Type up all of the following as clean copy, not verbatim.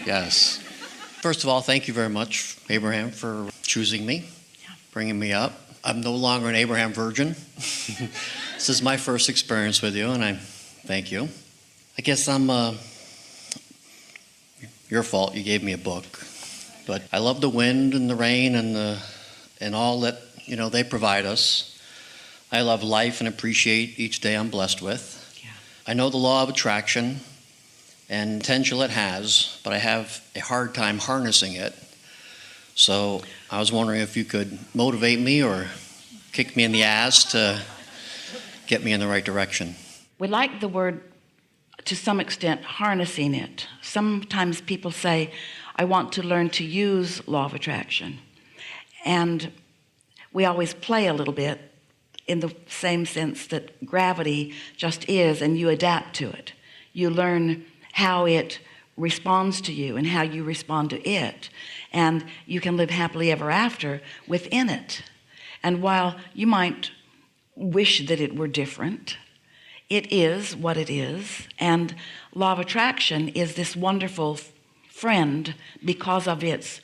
Yes. First of all, thank you very much, Abraham, for choosing me, bringing me up. I'm no longer an Abraham virgin. This is my first experience with you, and I thank you. I guess I'm your fault. You gave me a book, but I love the wind and the rain and all that they provide us. I love life and appreciate each day I'm blessed with. Yeah. I know the law of attraction and potential it has, but I have a hard time harnessing it. So I was wondering if you could motivate me or kick me in the ass to get me in the right direction. We like the word, to some extent, harnessing it. Sometimes people say, I want to learn to use law of attraction. And we always play a little bit in the same sense that gravity just is, and you adapt to it. You learn how it responds to you and how you respond to it, and you can live happily ever after within it. And while you might wish that it were different, it is what it is, and law of attraction is this wonderful friend because of its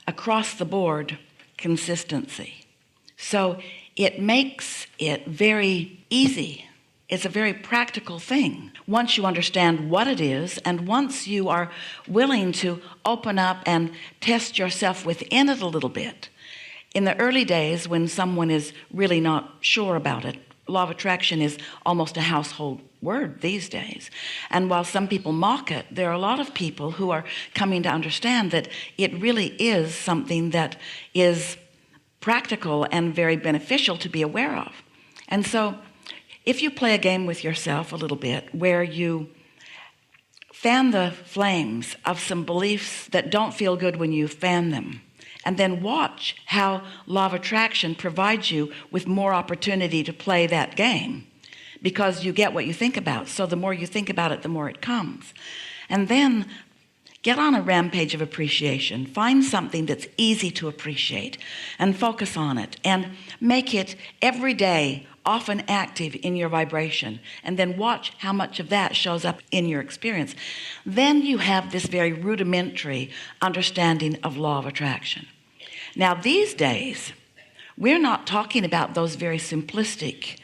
across the board consistency. So it makes it very easy. It's a very practical thing once you understand what it is, and once you are willing to open up and test yourself within it a little bit. In the early days, when someone is really not sure about it, law of attraction is almost a household word these days. And while some people mock it, there are a lot of people who are coming to understand that it really is something that is practical and very beneficial to be aware of. And so if you play a game with yourself a little bit where you fan the flames of some beliefs that don't feel good when you fan them, and then watch how law of attraction provides you with more opportunity to play that game, because you get what you think about. So the more you think about it, the more it comes. And then get on a rampage of appreciation. Find something that's easy to appreciate and focus on it and make it every day often active in your vibration, and then watch how much of that shows up in your experience. Then you have this very rudimentary understanding of law of attraction. Now these days, we're not talking about those very simplistic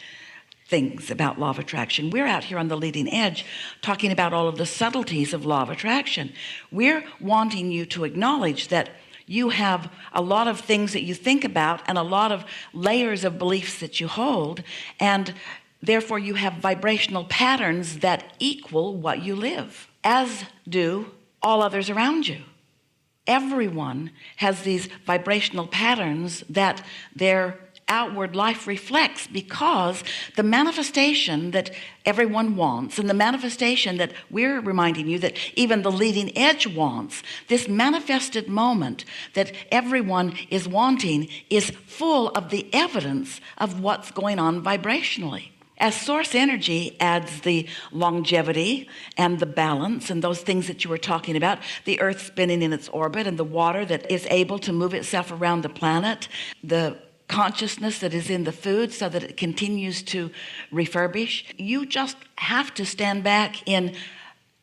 things about law of attraction. We're out here on the leading edge talking about all of the subtleties of law of attraction. We're wanting you to acknowledge that you have a lot of things that you think about and a lot of layers of beliefs that you hold, and therefore you have vibrational patterns that equal what you live, as do all others around you. Everyone has these vibrational patterns that their outward life reflects, because the manifestation that everyone wants, and the manifestation that we're reminding you that even the leading edge wants, this manifested moment that everyone is wanting, is full of the evidence of what's going on vibrationally. As source energy adds the longevity and the balance and those things that you were talking about, the earth spinning in its orbit and the water that is able to move itself around the planet, the consciousness that is in the food so that it continues to refurbish. You just have to stand back in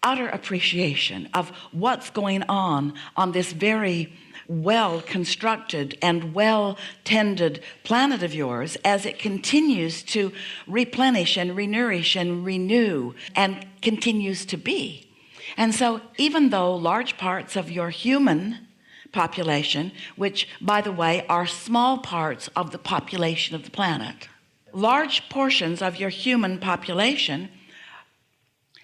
utter appreciation of what's going on this very well-constructed and well-tended planet of yours, as it continues to replenish and renourish and renew and continues to be. And so even though large parts of your human population, which by the way are small parts of the population of the planet, large portions of your human population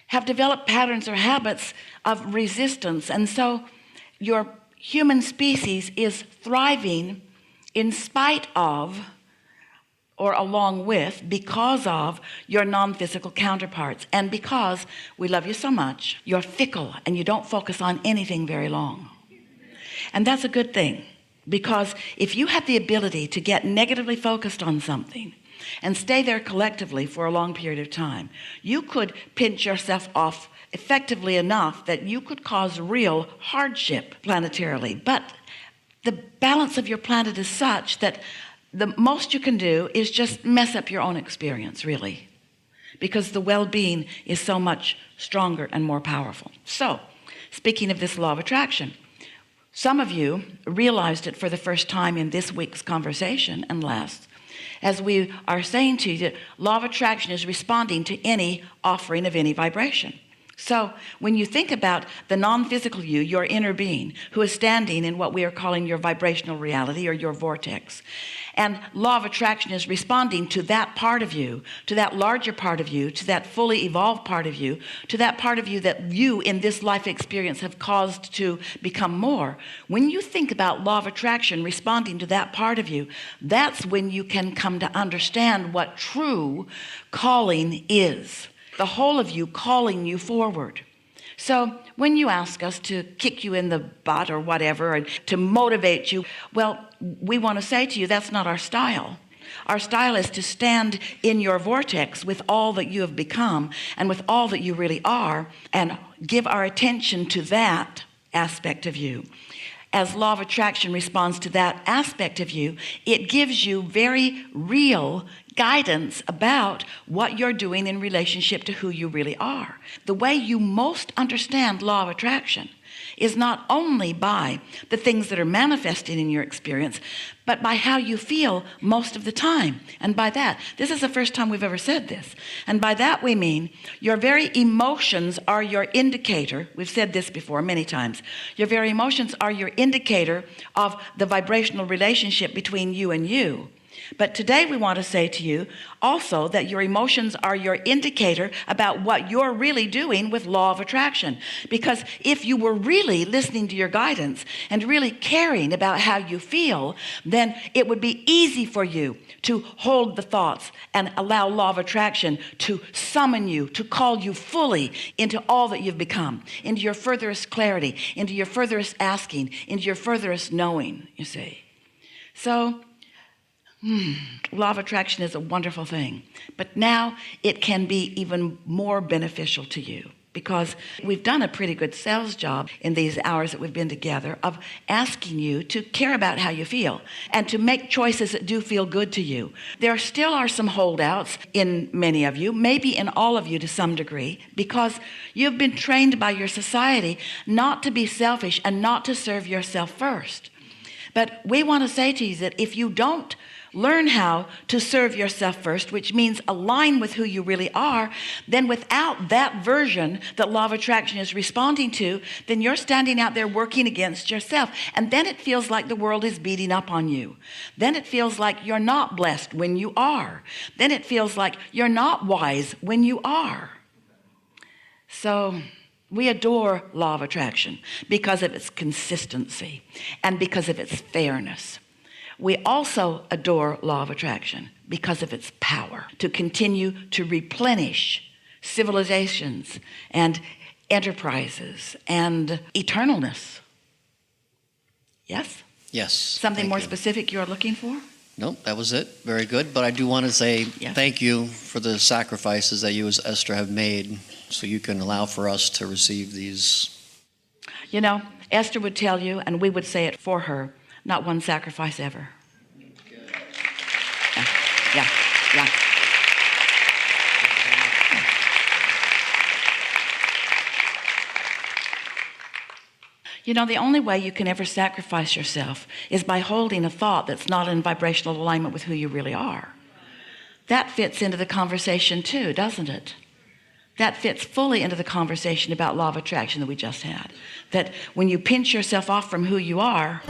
have developed patterns or habits of resistance, and so your human species is thriving in spite of, or along with, because of your non-physical counterparts, and because we love you so much, you're fickle and you don't focus on anything very long. And that's a good thing, because if you have the ability to get negatively focused on something and stay there collectively for a long period of time, you could pinch yourself off effectively enough that you could cause real hardship planetarily. But the balance of your planet is such that the most you can do is just mess up your own experience, really, because the well-being is so much stronger and more powerful. So speaking of this law of attraction, some of you realized it for the first time in this week's conversation and last, as we are saying to you that law of attraction is responding to any offering of any vibration. So when you think about the non-physical you, your inner being, who is standing in what we are calling your vibrational reality or your vortex, and law of attraction is responding to that part of you, to that larger part of you, to that fully evolved part of you, to that part of you that you in this life experience have caused to become more. When you think about law of attraction responding to that part of you, that's when you can come to understand what true calling is. The whole of you calling you forward. So when you ask us to kick you in the butt or whatever, and to motivate you, well, we want to say to you, that's not our style. Our style is to stand in your vortex with all that you have become and with all that you really are, and give our attention to that aspect of you. As law of attraction responds to that aspect of you, it gives you very real guidance about what you're doing in relationship to who you really are. The way you most understand law of attraction is not only by the things that are manifested in your experience, but by how you feel most of the time. And by that, this is the first time we've ever said this. And by that we mean your very emotions are your indicator. We've said this before many times. Your very emotions are your indicator of the vibrational relationship between you and you. But today we want to say to you also that your emotions are your indicator about what you're really doing with law of attraction. Because if you were really listening to your guidance and really caring about how you feel, then it would be easy for you to hold the thoughts and allow law of attraction to summon you, to call you fully into all that you've become, into your furthest clarity, into your furthest asking, into your furthest knowing, you see. So law of attraction is a wonderful thing, but now it can be even more beneficial to you, because we've done a pretty good sales job in these hours that we've been together of asking you to care about how you feel and to make choices that do feel good to you. There still are some holdouts in many of you, maybe in all of you to some degree, because you've been trained by your society not to be selfish and not to serve yourself first. But we want to say to you that if you don't learn how to serve yourself first, which means align with who you really are, then without that version that law of attraction is responding to, then you're standing out there working against yourself. And then it feels like the world is beating up on you. Then it feels like you're not blessed when you are. Then it feels like you're not wise when you are. So we adore law of attraction because of its consistency and because of its fairness. We also adore law of attraction because of its power to continue to replenish civilizations and enterprises and eternalness. Yes? Yes. Something more specific you're looking for? Nope, that was it. Very good. But I do want to say thank you for the sacrifices that you as Esther have made so you can allow for us to receive these. You know, Esther would tell you, and we would say it for her, not one sacrifice ever. Yeah. You know, the only way you can ever sacrifice yourself is by holding a thought that's not in vibrational alignment with who you really are. That fits into the conversation too, doesn't it? That fits fully into the conversation about law of attraction that we just had. That when you pinch yourself off from who you are,